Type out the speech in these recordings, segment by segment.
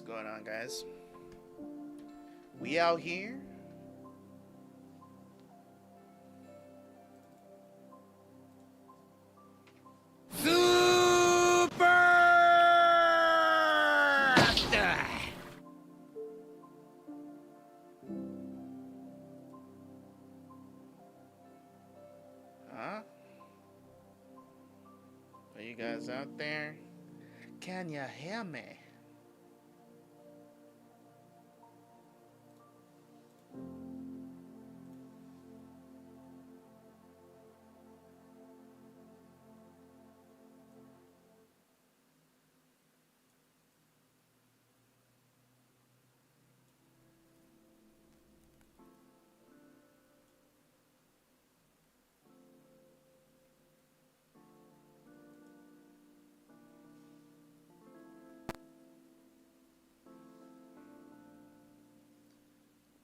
going on, guys? We out here. Huh? Are you guys out there? Can you hear me?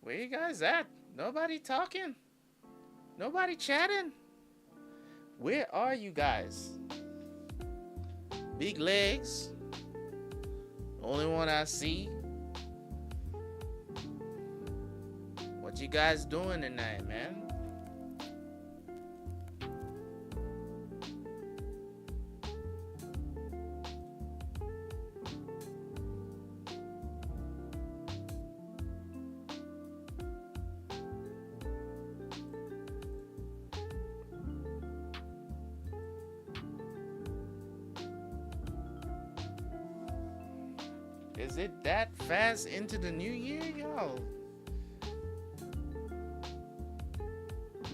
Where you guys at? Nobody talking? Nobody chatting? Where are you guys? Big legs. Only one I see. What you guys doing tonight, man? Is it that fast into the new year, y'all?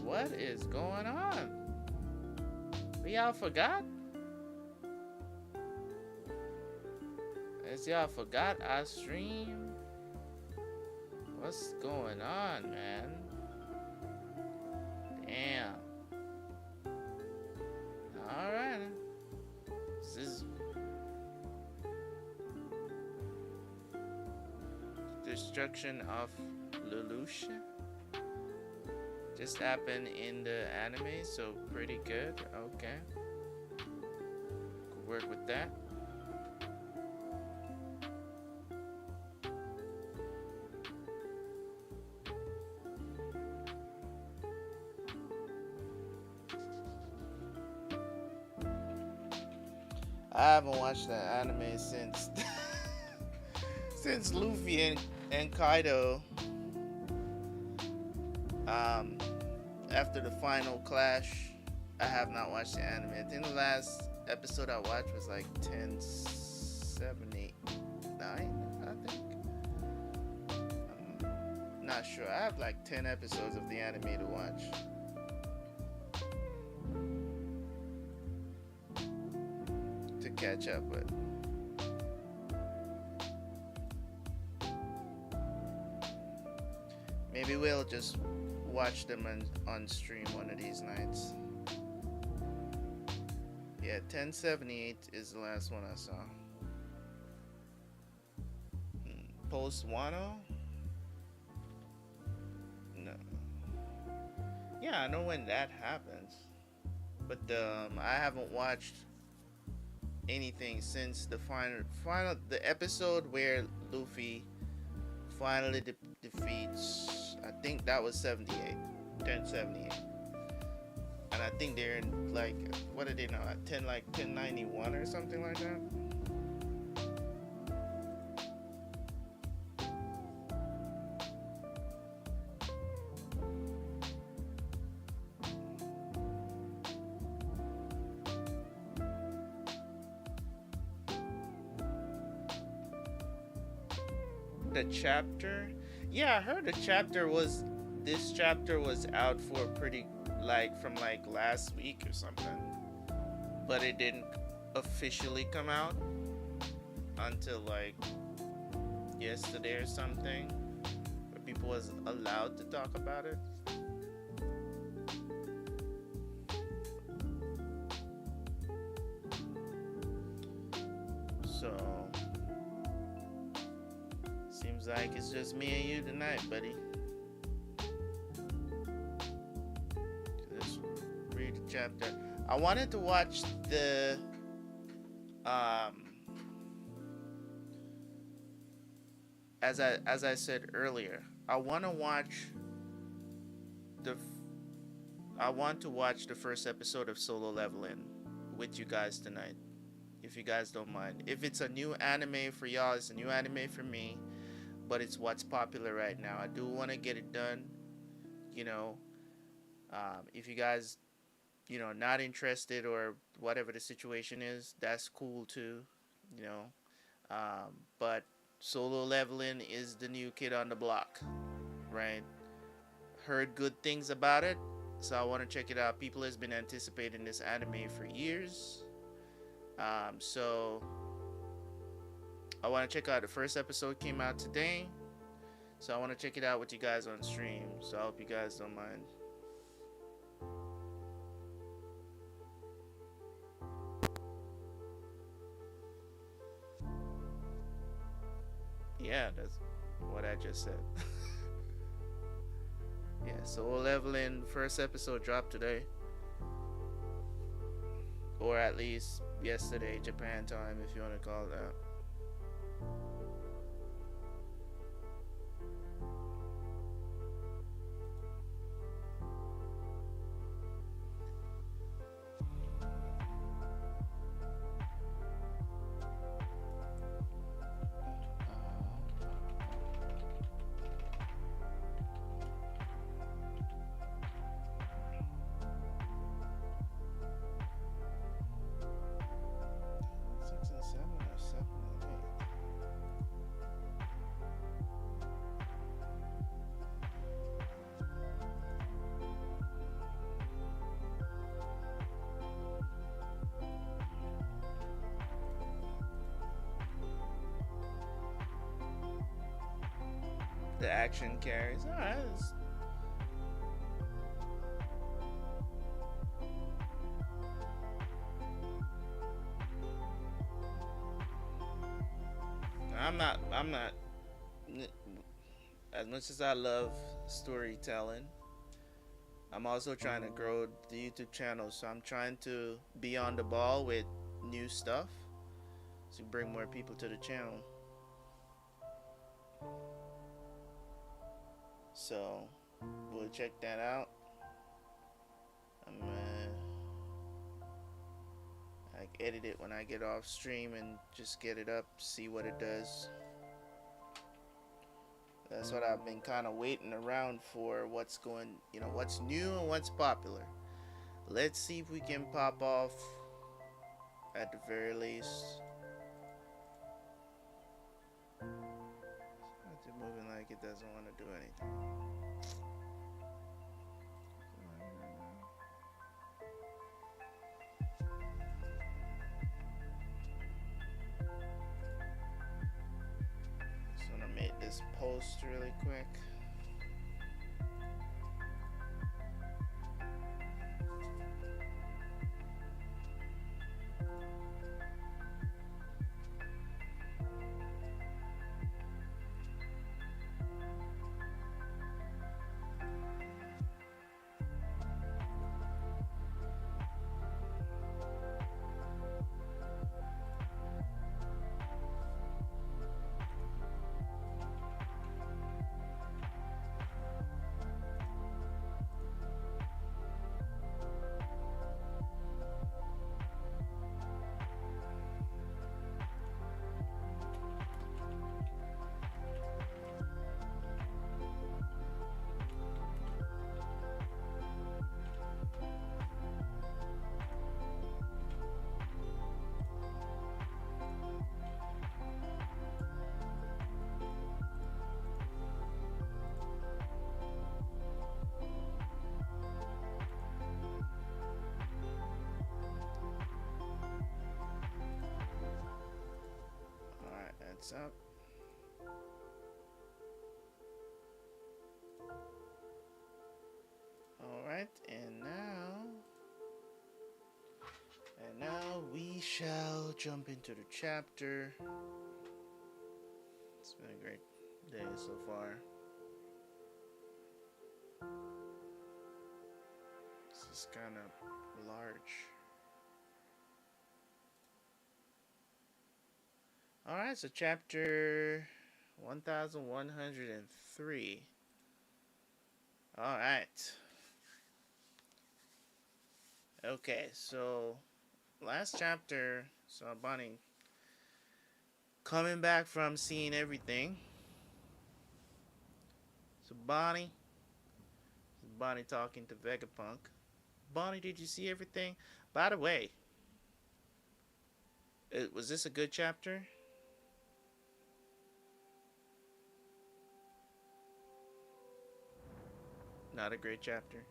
What is going on? We y'all forgot? As y'all forgot our stream? What's going on, man? Damn. Alright. This is destruction of Lelouch. Just happened in the anime, so pretty good. Okay. Could work with that. I haven't watched that anime since since Luffy and Kaido after the final clash. I have not watched the anime. I think the last episode I watched was like 1079, I think. I'm not sure. I have like 10 episodes of the anime to watch. To catch up with. Maybe we'll just watch them on stream one of these nights. Yeah, 1078 is the last one I saw. Post Wano? No. Yeah, I know when that happens. But I haven't watched anything since the the episode where Luffy finally defeats, I think that was 1078. And I think they're in like, what are they now at 1091 or something like that. The chapter, yeah, I heard this chapter was out for pretty, like, from like last week or something, but it didn't officially come out until like yesterday or something, where people was allowed to talk about it. So seems like it's just me and you tonight, buddy. Just read the chapter. I wanted to watch as I said earlier, I want to watch the I want to watch the first episode of Solo Leveling with you guys tonight, if you guys don't mind. If it's a new anime for y'all, it's a new anime for me, but it's what's popular right now. I do want to get it done. You know, if you guys, not interested or whatever the situation is, that's cool too. You know, but Solo Leveling is the new kid on the block, right? Heard good things about it, so I want to check it out. People has been anticipating this anime for years, so I want to check out. The first episode came out today, so I want to check it out with you guys on stream. So I hope you guys don't mind. Yeah, that's what I just said. Yeah, Solo Leveling first episode dropped today, or at least yesterday, Japan time, if you want to call it that. Six and seven or seven and eight. The action carries. All right. I'm not. I'm not. As much as I love storytelling, I'm also trying to grow the YouTube channel. So I'm trying to be on the ball with new stuff to bring more people to the channel. So we'll check that out. I'm like edit it when I get off stream and just get it up, see what it does. That's what I've been kind of waiting around for. What's going, what's new and what's popular. Let's see if we can pop off at the very least. It's moving like it doesn't want to do anything. Just want to make this post really quick. That's up. Alright, and now we shall jump into the chapter. It's been a great day so far. This is kind of large. Alright, so chapter 1103. Alright. Okay, so last chapter saw Bonnie coming back from seeing everything. So Bonnie talking to Vegapunk. Bonnie, did you see everything? By the way, was this a good chapter? Not a great chapter.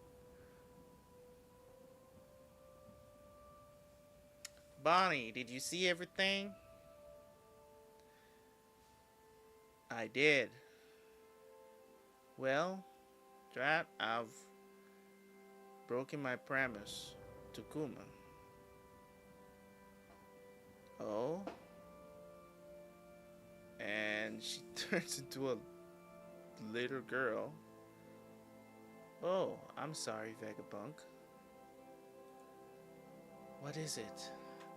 Bonnie, did you see everything? I did. Well, Drat, I've broken my promise to Kuma. Oh? And she turns into a little girl. Oh, I'm sorry, Vegapunk. What is it?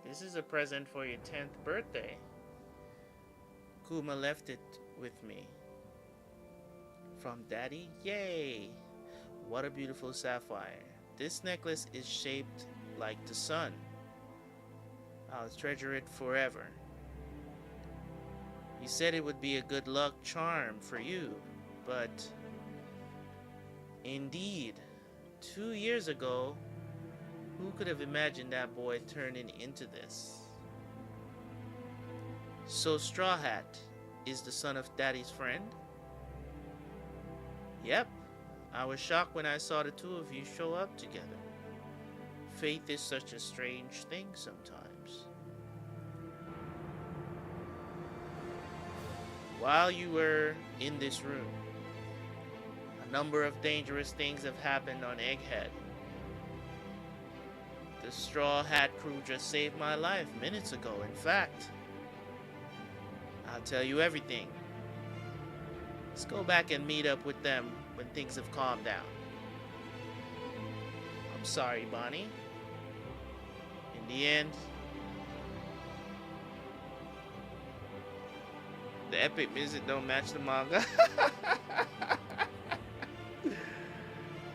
This is a present for your 10th birthday. Kuma left it with me. From Daddy? Yay! What a beautiful sapphire. This necklace is shaped like the sun. I'll treasure it forever. You said it would be a good luck charm for you, but indeed, 2 years ago, who could have imagined that boy turning into this? So Straw Hat is the son of Daddy's friend? Yep, I was shocked when I saw the two of you show up together. Faith is such a strange thing sometimes. While you were in this room, a number of dangerous things have happened on Egghead. The Straw Hat crew just saved my life minutes ago. In fact, I'll tell you everything. Let's go back and meet up with them when things have calmed down. I'm sorry, Bonnie. In the end, the epic music don't match the manga.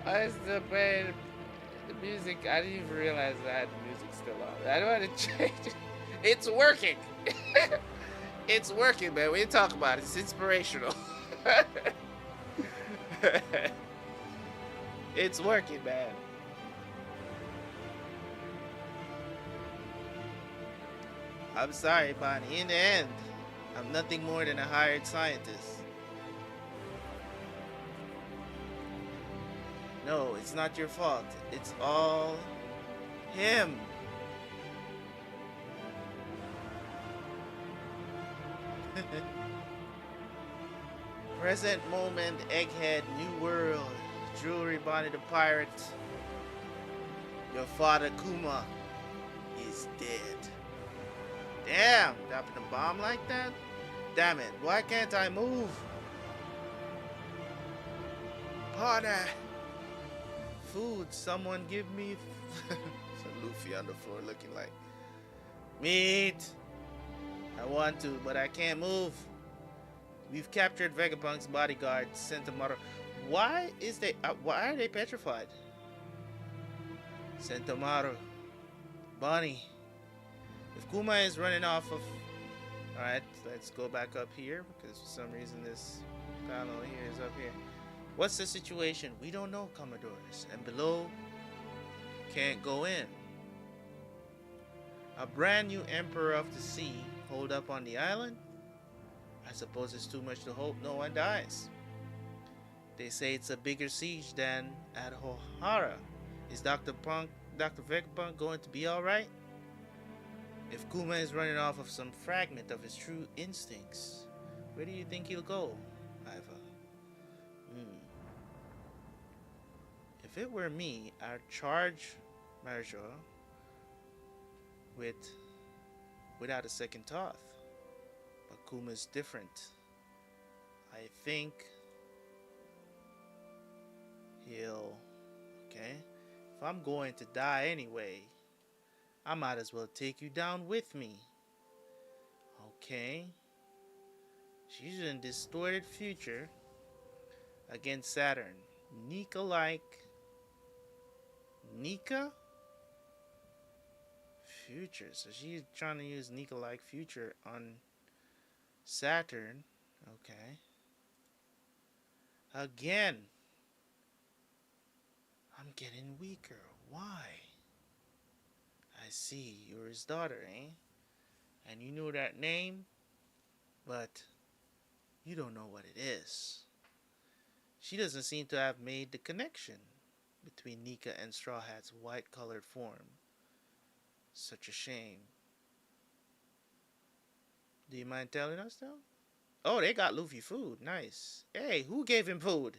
I still playing the music. I didn't even realize I had the music still on. I don't want to change it. It's working. It's working, man. We talk about it. It's inspirational. It's working, man. I'm sorry, Bonnie. In the end, I'm nothing more than a hired scientist. No, it's not your fault. It's all him. Present moment, Egghead, New World, Jewelry Bonnie the Pirate. Your father Kuma is dead. Damn, dropping a bomb like that? Damn it, why can't I move? Partner! Food, someone give me... So Luffy on the floor looking like... Meat! I want to, but I can't move. We've captured Vegapunk's bodyguard, Sentomaru. Why are they petrified? Sentomaru. Bonnie. If Kuma is running off of... Alright, let's go back up here, because for some reason this panel here is up here. What's the situation? We don't know, Commodores. And below, can't go in. A brand new Emperor of the Sea hold up on the island? I suppose it's too much to hope no one dies. They say it's a bigger siege than at Hohara. Is Dr. Vegapunk going to be alright? If Kuma is running off of some fragment of his true instincts, where do you think he'll go, Iva? If it were me, I'd charge Marjo without a second thought. But Kuma's different. I think he'll... Okay? If I'm going to die anyway, I might as well take you down with me. Okay? She's in distorted future against Saturn. Nika like Nika future. So she's trying to use Nika like future on Saturn. Okay. Again. I'm getting weaker. Why? I see. You're his daughter, eh? And you know that name, but you don't know what it is. She doesn't seem to have made the connection between Nika and Straw Hat's white colored form. Such a shame. Do you mind telling us though? Oh, they got Luffy food. Nice. Hey, who gave him food?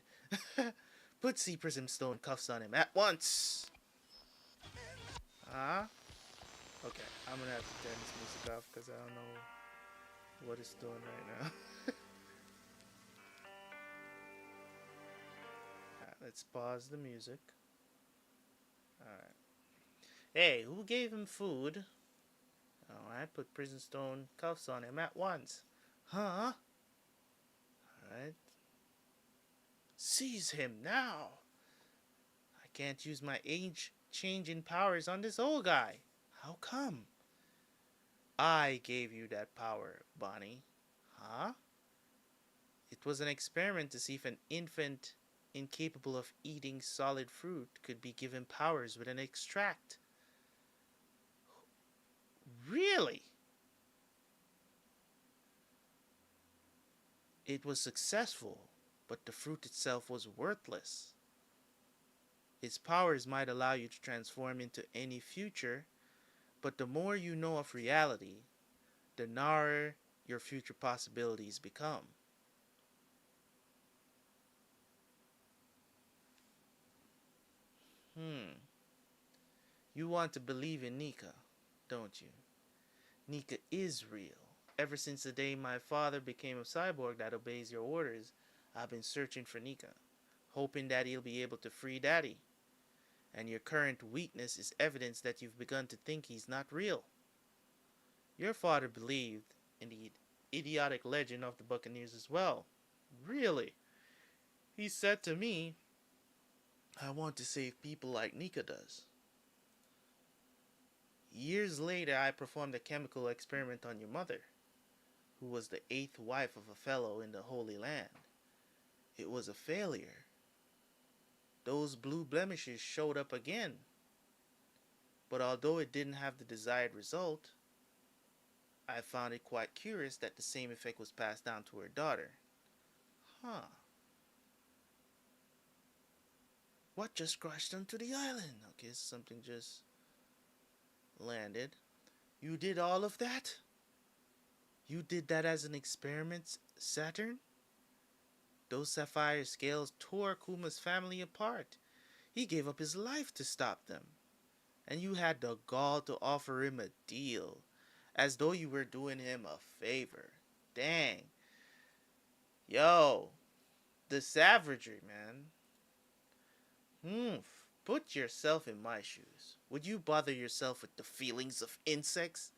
Put Sea Prism Stone cuffs on him at once. Huh? Okay, I'm gonna have to turn this music off because I don't know what it's doing right now. Alright, let's pause the music. Alright. Hey, who gave him food? Alright, put Prison Stone cuffs on him at once. Huh? Alright. Seize him now. I can't use my age changing powers on this old guy. How come? I gave you that power, Bonnie. Huh? It was an experiment to see if an infant incapable of eating solid fruit could be given powers with an extract. Really? It was successful, but the fruit itself was worthless. Its powers might allow you to transform into any future, but the more you know of reality, the narrower your future possibilities become. You want to believe in Nika, don't you? Nika is real. Ever since the day my father became a cyborg that obeys your orders, I've been searching for Nika, hoping that he'll be able to free Daddy. And your current weakness is evidence that you've begun to think he's not real. Your father believed in the idiotic legend of the Buccaneers as well. Really? He said to me, I want to save people like Nika does. Years later, I performed a chemical experiment on your mother, who was the eighth wife of a fellow in the Holy Land. It was a failure. Those blue blemishes showed up again. But although it didn't have the desired result, I found it quite curious that the same effect was passed down to her daughter. Huh. What just crashed onto the island? Okay, something just landed. You did all of that? You did that as an experiment, Saturn? Those sapphire scales tore Kuma's family apart. He gave up his life to stop them. And you had the gall to offer him a deal, as though you were doing him a favor. Dang. Yo, the savagery, man. Put yourself in my shoes. Would you bother yourself with the feelings of insects?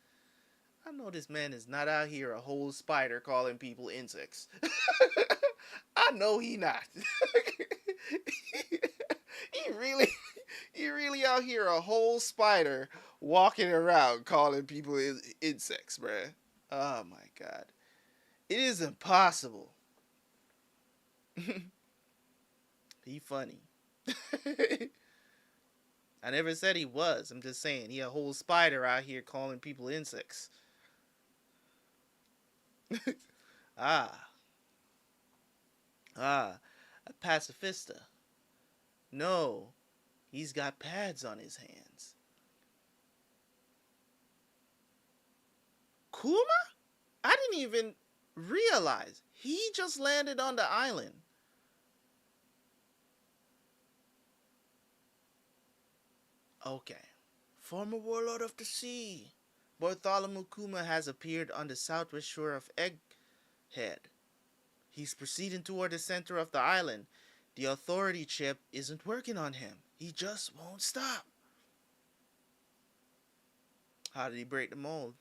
I know this man is not out here a whole spider calling people insects. I know he not. he really he really out here a whole spider walking around calling people insects, bruh. Oh my god. It is impossible. He funny. I never said he was. I'm just saying he a whole spider out here calling people insects. ah. A pacifista. No, he's got pads on his hands. Kuma? I didn't even realize. He just landed on the island. Okay. Former warlord of the sea. Bartholomew Kuma has appeared on the southwest shore of Egghead. He's proceeding toward the center of the island. The authority chip isn't working on him. He just won't stop. How did he break the mold?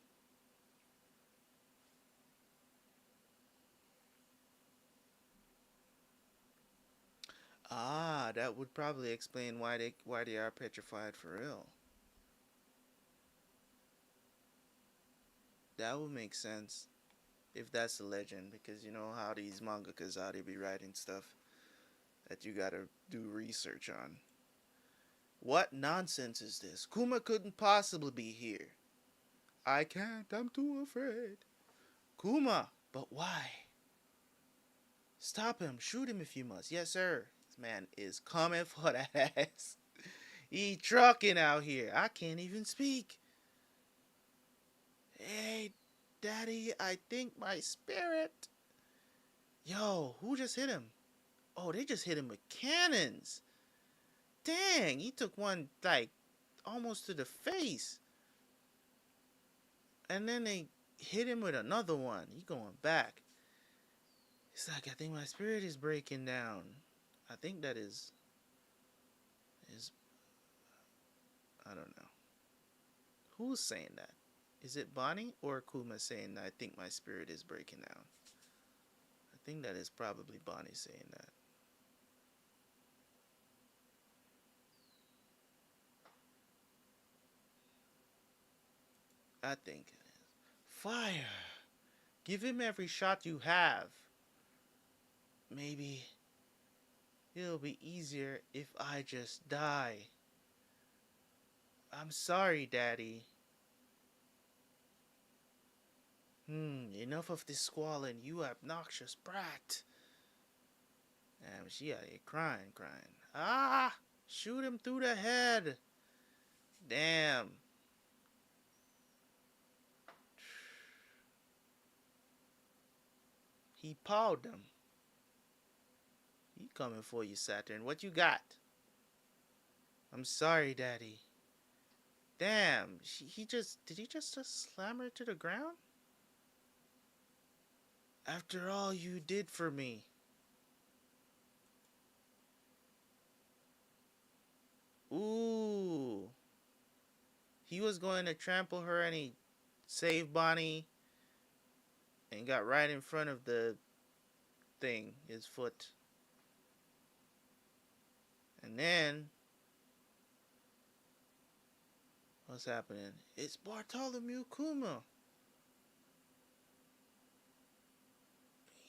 Ah, that would probably explain why they are petrified for real. That would make sense if that's a legend, because you know how these mangakas how they be writing stuff that you gotta do research on. What nonsense is this? Kuma couldn't possibly be here. I can't. I'm too afraid. Kuma, but why? Stop him. Shoot him if you must. Yes, sir. This man is coming for that ass. He trucking out here. I can't even speak. Hey, daddy, I think my spirit. Yo, who just hit him? Oh, they just hit him with cannons. Dang, he took one, like, almost to the face. And then they hit him with another one. He going back. It's like, I think my spirit is breaking down. I think that is I don't know. Who's saying that? Is it Bonnie or Kuma saying that I think my spirit is breaking down? I think that is probably Bonnie saying that. I think it is. Fire! Give him every shot you have. Maybe it'll be easier if I just die. I'm sorry, Daddy. Enough of this squalling, you obnoxious brat. She out here crying. Ah! Shoot him through the head. Damn. He pawed them. He coming for you, Saturn. What you got? I'm sorry, Daddy. Damn. Did he just slam her to the ground? After all you did for me. Ooh. He was going to trample her and he saved Bonnie and got right in front of the thing, his foot. And then, what's happening? It's Bartholomew Kuma.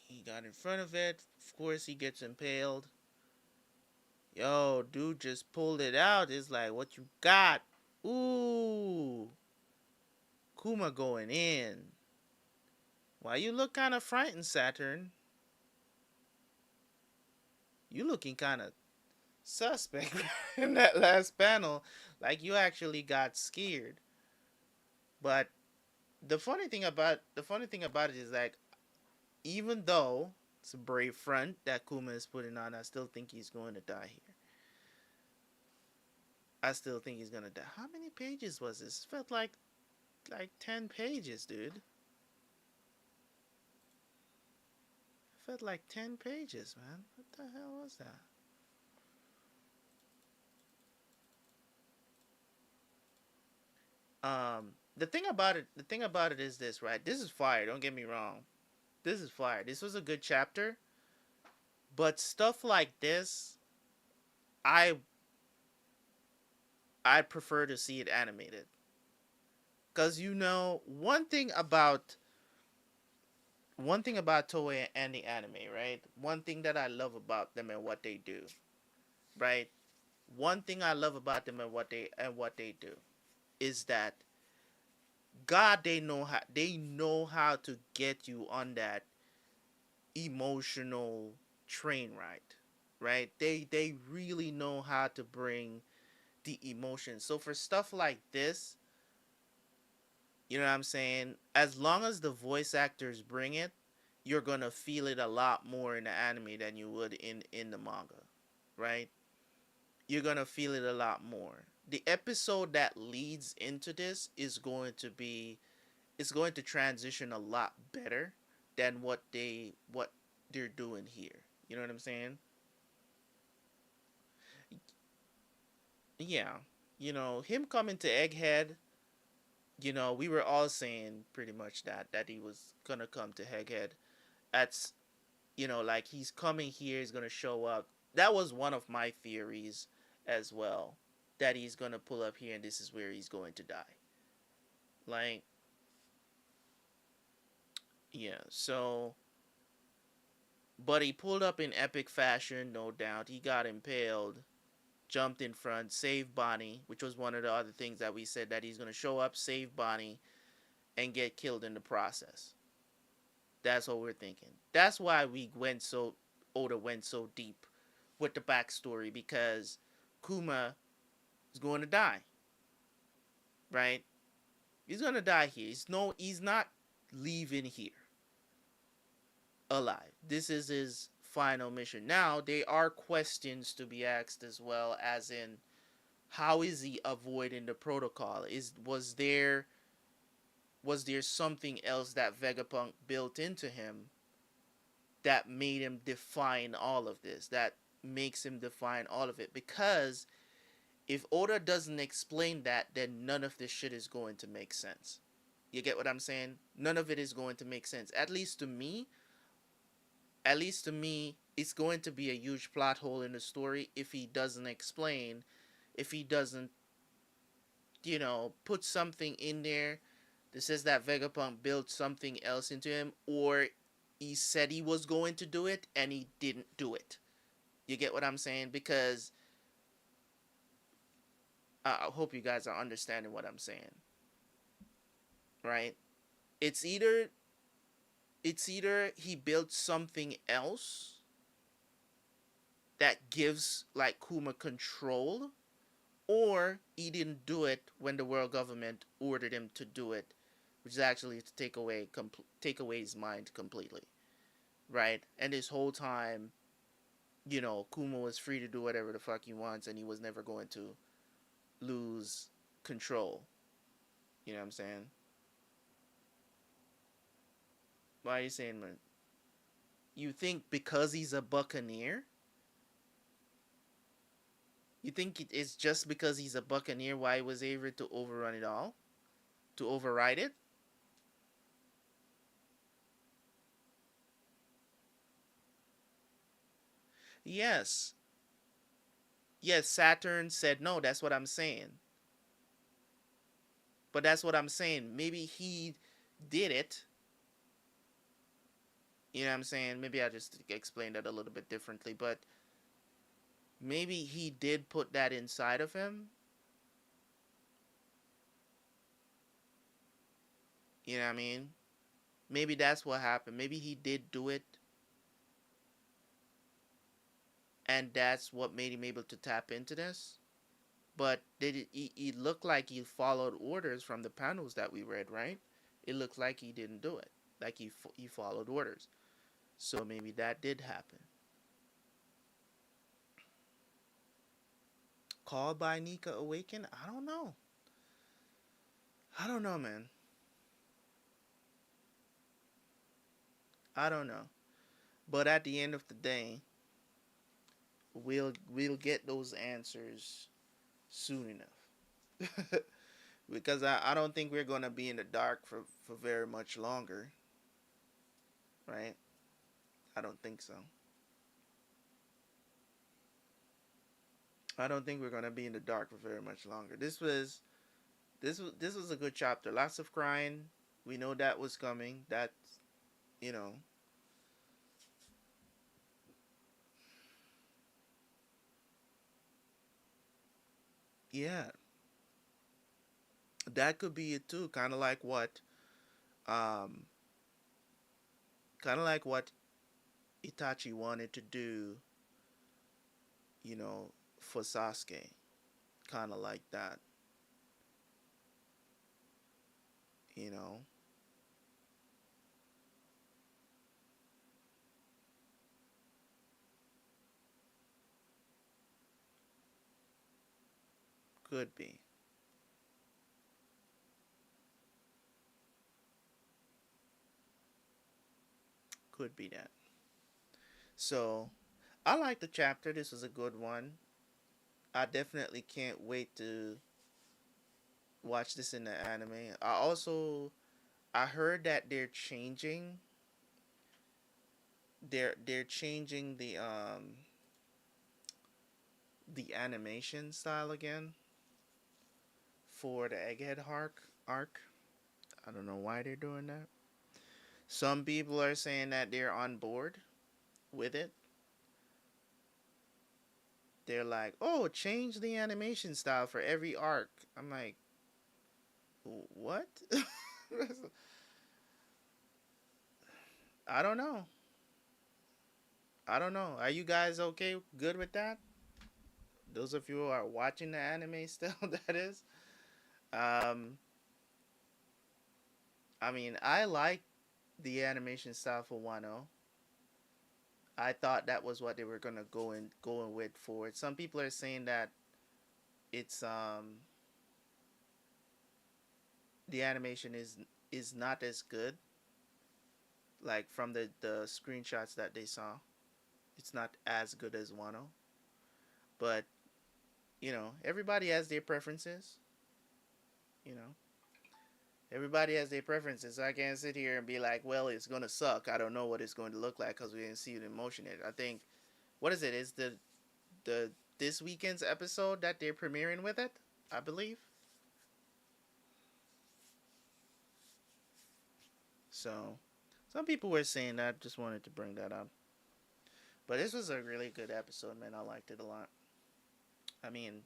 He got in front of it. Of course, he gets impaled. Yo, dude just pulled it out. It's like, what you got? Ooh. Kuma going in. Why you look kind of frightened, Saturn? You looking kind of suspect in that last panel. Like you actually got scared. But the funny thing about it is like, even though it's a brave front that Kuma is putting on, I still think he's going to die here. I still think he's gonna die. How many pages was this? It felt like 10 pages, dude. It felt like 10 pages, man. What the hell was that? The thing about it is this, right? This is fire. Don't get me wrong. This is fire. This was a good chapter, but stuff like this, I I prefer to see it animated. Cause one thing about Toei and the anime, right? One thing that I love about them and what they do, right? One thing I love about them and what they do is that God, they know how to get you on that emotional train ride, right? They really know how to bring the emotion. So for stuff like this, you know what I'm saying? As long as the voice actors bring it, you're gonna feel it a lot more in the anime than you would in the manga, right? You're gonna feel it a lot more. The episode that leads into this is going to transition a lot better than what they're doing here. You know what I'm saying? Yeah. Him coming to Egghead, we were all saying pretty much that he was gonna come to Egghead. That's like he's coming here, he's gonna show up. That was one of my theories as well. That he's gonna pull up here and this is where he's going to die. Like, yeah. So, but he pulled up in epic fashion, no doubt. He got impaled, jumped in front, saved Bonnie, which was one of the other things that we said that he's gonna show up, save Bonnie, and get killed in the process. That's what we're thinking. That's why Oda went so deep with the backstory because Kuma is going to die, right? He's going to die here. He's not leaving here alive. This is his final mission. Now there are questions to be asked as well, as in how is he avoiding the protocol? Was there something else that Vegapunk built into him that made him define all of this? That makes him define all of it? Because if Oda doesn't explain that, then none of this shit is going to make sense. You get what I'm saying? None of it is going to make sense. At least to me, it's going to be a huge plot hole in the story if he doesn't explain, if he doesn't, put something in there that says that Vegapunk built something else into him, or he said he was going to do it and he didn't do it. You get what I'm saying? Because I hope you guys are understanding what I'm saying, right? It's either he built something else that gives like Kuma control, or he didn't do it when the world government ordered him to do it, which is actually to take away his mind completely, right? And this whole time, Kuma was free to do whatever the fuck he wants, and he was never going to lose control. You know what I'm saying? Why are you saying, man? You think because he's a buccaneer? You think it's just because he's a buccaneer why he was able to overrun it all? To override it? Yes. Yes, Saturn said no, that's what I'm saying. But that's what I'm saying. Maybe he did it. You know what I'm saying? Maybe I just explained that a little bit differently, but maybe he did put that inside of him. You know what I mean? Maybe that's what happened. Maybe he did do it, and that's what made him able to tap into this. But he looked like he followed orders from the panels that we read, right? It looked like he didn't do it. Like he followed orders. So maybe that did happen. Called by Nika Awaken? I don't know. I don't know, man. I don't know. But at the end of the day, we'll get those answers soon enough. Because I don't think we're gonna be in the dark for very much longer. Right? I don't think so. I don't think we're gonna be in the dark for very much longer. This was a good chapter. Lots of crying. We know that was coming. That's you know yeah, that could be it too. Um kind of like what Itachi wanted to do, you know, for Sasuke. Kind of like that, you know. Could be. Could be that. So, I like the chapter. This was a good one. I definitely can't wait to watch this in the anime. I heard that they're changing the the animation style again for the Egghead arc. I don't know why they're doing that. Some people are saying that they're on board with it. They're like, "Oh, change the animation style for every arc." I'm like, "What?" I don't know. I don't know. Are you guys okay? Good with that? Those of you who are watching the anime still, that is. Um, I mean, I like the animation style for Wano. I thought that was what they were gonna going with for it. Some people are saying that it's the animation is not as good, like from the screenshots that they saw. It's not as good as Wano, but everybody has their preferences. You know, everybody has their preferences. I can't sit here and be like, well, it's gonna suck. I don't know what it's going to look like because we didn't see it in motion yet. I think what is it? Is the this weekend's episode that they're premiering with it? I believe. So some people were saying that. Just wanted to bring that up. But this was a really good episode, man. I liked it a lot. I mean,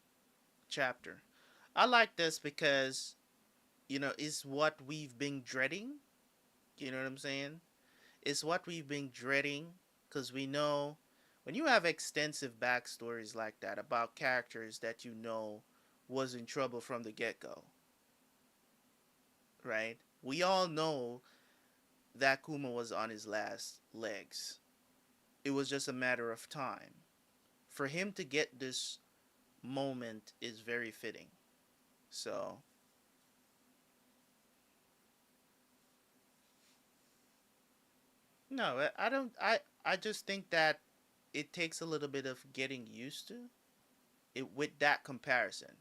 chapter. I like this because it's what we've been dreading. You know what I'm saying? It's what we've been dreading because we know when you have extensive backstories like that about characters that was in trouble from the get go, right? We all know that Kuma was on his last legs. It was just a matter of time. For him to get this moment is very fitting. So, no, I don't. I just think that it takes a little bit of getting used to it with that comparison.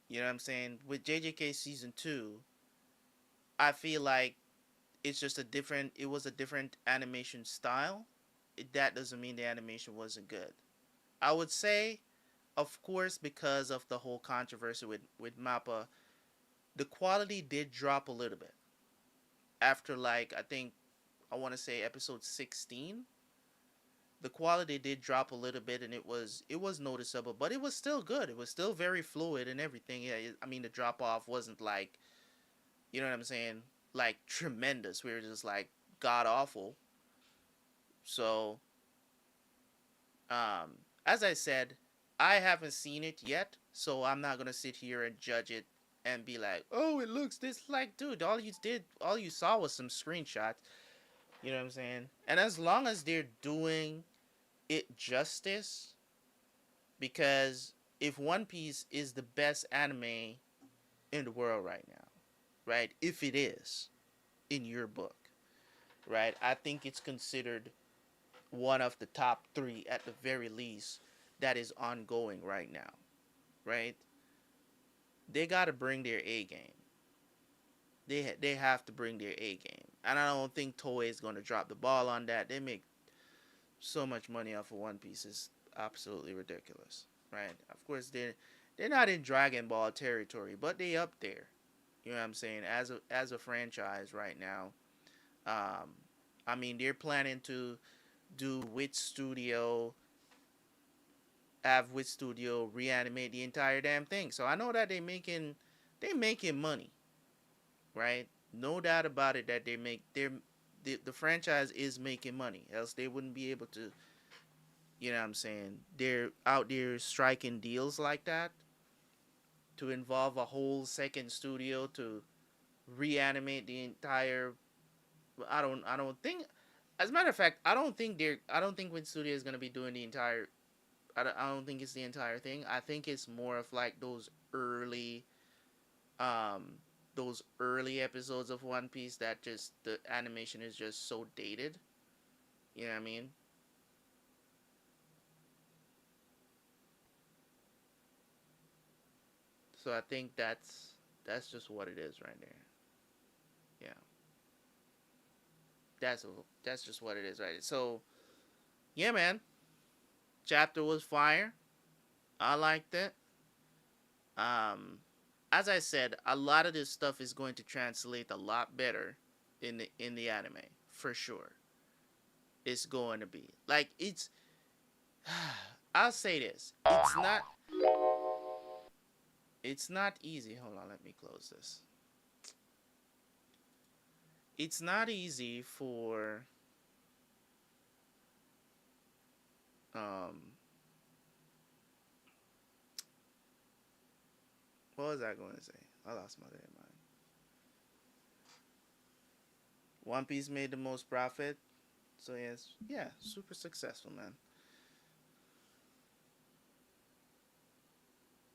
You know what I'm saying? With JJK season 2, I feel like it's just a different it was a different animation style. That doesn't mean the animation wasn't good. I would say, of course, because of the whole controversy with Mappa, the quality did drop a little bit after, like, I think I want to say episode 16. The quality did drop a little bit, and it was noticeable, but it was still good. It was still very fluid and everything. Yeah, I mean, the drop off wasn't like, you know what I'm saying, like tremendous. We were just like god awful. So, um, as I said, I haven't seen it yet, so I'm not gonna sit here and judge it and be like, "Oh, it looks this." Like, dude, all you saw was some screenshots. You know what I'm saying? And as long as they're doing it justice, because if One Piece is the best anime in the world right now, right? If it is in your book, right? I think it's considered one of the top 3 at the very least that is ongoing right now, right? They got to bring their A game. They have to bring their A game, and I don't think Toei is going to drop the ball on that. They make so much money off of One Piece, is absolutely ridiculous, right? Of course, they're not in Dragon Ball territory, but they up there. You know what I'm saying? As a franchise right now, um, I mean, they're planning to do Wit Studio, have Wit Studio reanimate the entire damn thing. So I know that they making money, right? No doubt about it that the franchise is making money. Else they wouldn't be able to. You know what I'm saying? They're out there striking deals like that to involve a whole second studio to reanimate the entire. I don't think. As a matter of fact, I don't think Win Studio is gonna be doing the entire. I don't think it's the entire thing. I think it's more of like um, those early episodes of One Piece that just the animation is just so dated. You know what I mean? So I think that's just what it is right there. Yeah, that's that's just what it is, right? So yeah, man. Chapter was fire. I liked it. Um, as I said, a lot of this stuff is going to translate a lot better in the anime for sure. It's going to be like it's. I'll say this: it's not easy. Hold on, let me close this. It's not easy for um. What was I going to say? I lost my damn mind. One Piece made the most profit, so yes, yeah, super successful, man.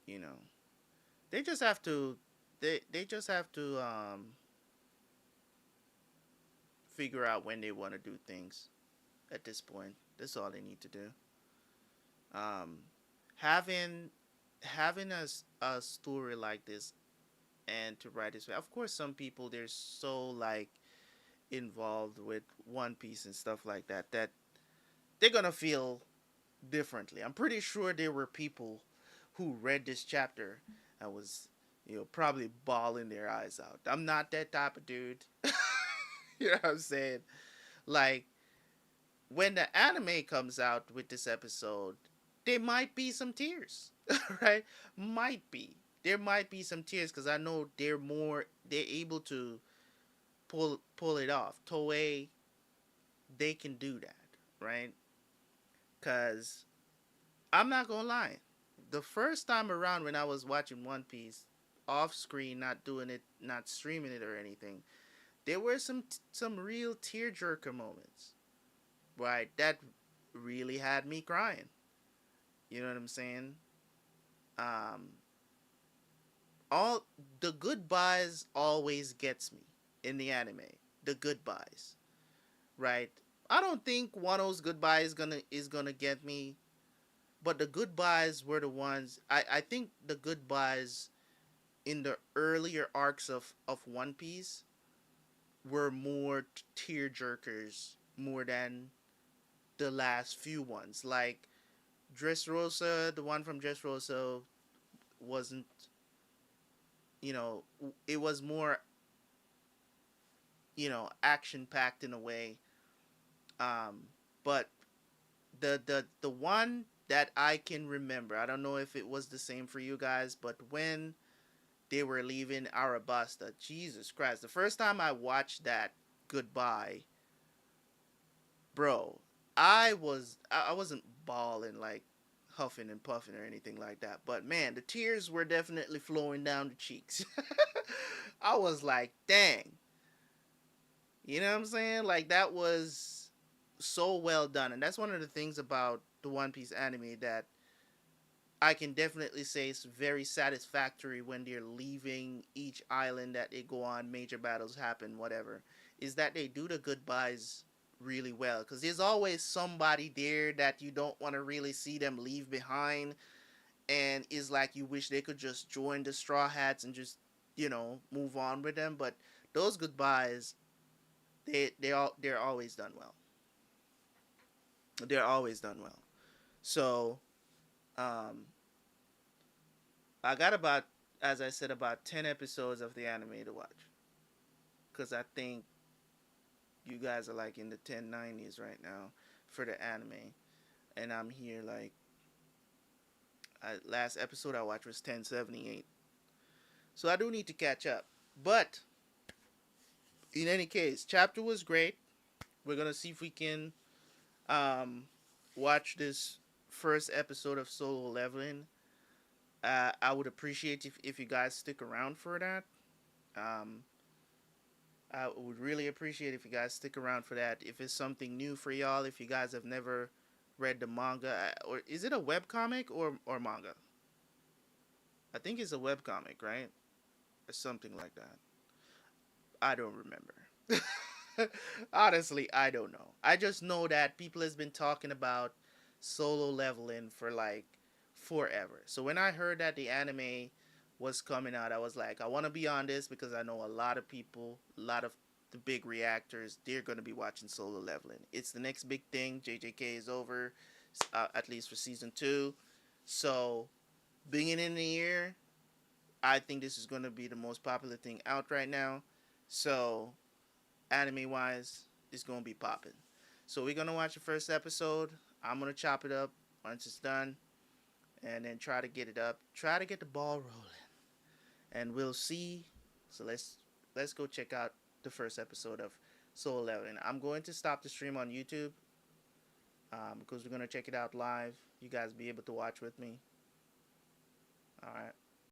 You know, they just have to, they just have to figure out when they want to do things. At this point, that's all they need to do. Um, having having a story like this and to write this way. Of course, some people they're so like involved with One Piece and stuff like that that they're gonna feel differently. I'm pretty sure there were people who read this chapter and was, probably bawling their eyes out. I'm not that type of dude. You know what I'm saying? Like when the anime comes out with this episode, there might be some tears, right? Might be. There might be some tears because I know they're able to pull it off. Toei, they can do that, right? Because I'm not gonna lie, the first time around when I was watching One Piece off screen, not doing it, not streaming it or anything, there were some real tearjerker moments, right? That really had me crying. You know what I'm saying? Um, all the goodbyes always gets me in the anime. The goodbyes, right? I don't think Wano's goodbye is gonna get me, but the goodbyes were the ones I think the goodbyes in the earlier arcs of One Piece were more tear jerkers more than the last few ones. Like Dressrosa, the one from Dressrosa wasn't, it was more, action packed in a way. Um, but the one that I can remember, I don't know if it was the same for you guys, but when they were leaving Arabasta, Jesus Christ, the first time I watched that goodbye, bro, I wasn't bawling like huffing and puffing or anything like that, but man, the tears were definitely flowing down the cheeks. I was like, dang, you know what I'm saying? Like that was so well done, and that's one of the things about the One Piece anime that I can definitely say it's very satisfactory when they're leaving each island that they go on, major battles happen, whatever, is that they do the goodbyes really well. Because there's always somebody there that you don't want to really see them leave behind, and is like you wish they could just join the Straw Hats and just, move on with them. But those goodbyes, they're always done well. They're always done well. So, um, I got about, as I said, about 10 episodes of the anime to watch. Because I think you guys are like in the 1090s right now for the anime. And I'm here like, last episode I watched was 1078. So I do need to catch up. But, in any case, chapter was great. We're going to see if we can um, watch this first episode of Solo Leveling. I would appreciate if you guys stick around for that. Um, I would really appreciate if you guys stick around for that. If it's something new for y'all, if you guys have never read the manga, or is it a web comic or manga? I think it's a web comic, right? Or something like that. I don't remember. Honestly, I don't know. I just know that people has been talking about Solo Leveling for like forever. So when I heard that the anime was coming out, I was like, I want to be on this because I know a lot of people, a lot of the big reactors, they're going to be watching Solo Leveling. It's the next big thing. JJK is over. at least for season two. So beginning of the year, I think this is going to be the most popular thing out right now. So anime wise, it's going to be popping. So we're going to watch the first episode. I'm going to chop it up once it's done, and then try to get it up. Try to get the ball rolling, and we'll see. So let's go check out the first episode of Soul Leveling. I'm going to stop the stream on YouTube because we're going to check it out live. You guys be able to watch with me. All right.